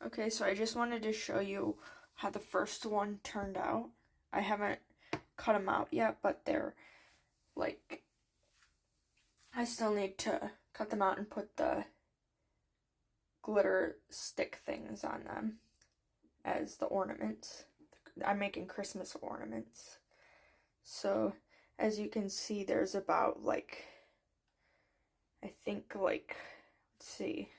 Okay, so I just wanted to show you how the first one turned out. I haven't cut them out yet, but they're like, I still need to cut them out and put the glitter stick things on them as the ornaments. I'm making Christmas ornaments. So as you can see, there's about like, I think like, let's see,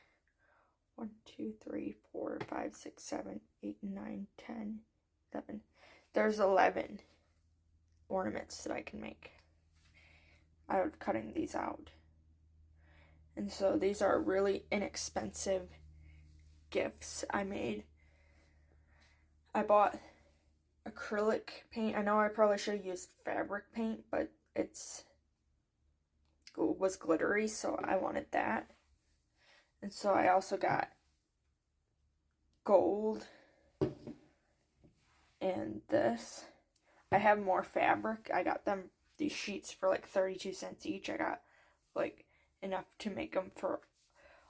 1, 2, 3, 4, 5, 6, 7, 8, 9, 10, 11. There's 11 ornaments that I can make out of cutting these out. And so these are really inexpensive gifts I made. I bought acrylic paint. I know I probably should have used fabric paint, but it was glittery, so I wanted that. And so I also got gold and this. I have more fabric. I got these sheets for like 32 cents each. I got like enough to make them for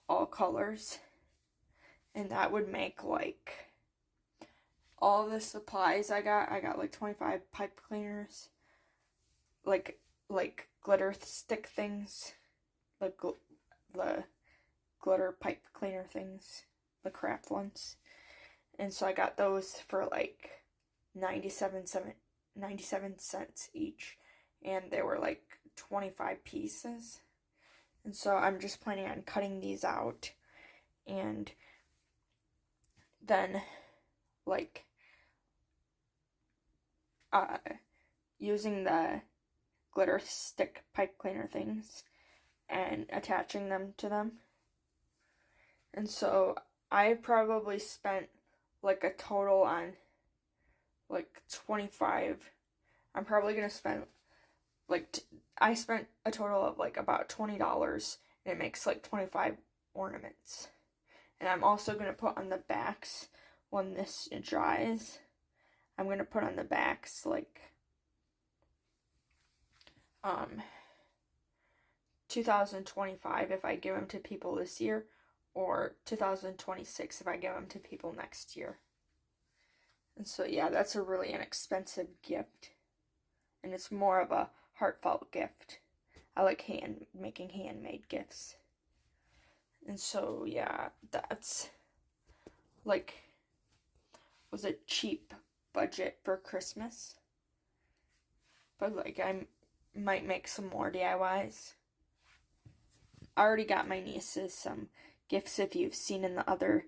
all colors. And that would make like all the supplies I got like 25 pipe cleaners, like glitter stick things, like the glitter pipe cleaner things, the craft ones. And so I got those for like 97 cents each, and they were like 25 pieces. And so I'm just planning on cutting these out and then like using the glitter stick pipe cleaner things and attaching them to them. And so I probably spent like a total on like 25. I'm probably gonna spend like I spent a total of like about $20, and it makes like 25 ornaments. And I'm also gonna put on the backs when this dries. I'm gonna put on the backs like 2025 if I give them to people this year, or 2026 if I give them to people next year. And so yeah, that's a really inexpensive gift, and it's more of a heartfelt gift. I like making handmade gifts. And so yeah, that's like was a cheap budget for Christmas. But like I might make some more DIYs. I already got my nieces some gifts, if you've seen in the other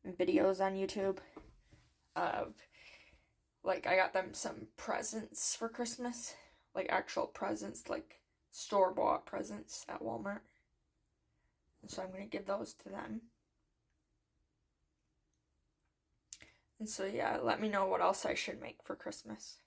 videos on YouTube. Like I got them some presents for Christmas, like actual presents, like store-bought presents at Walmart. And so I'm going to give those to them. And so yeah, let me know what else I should make for Christmas.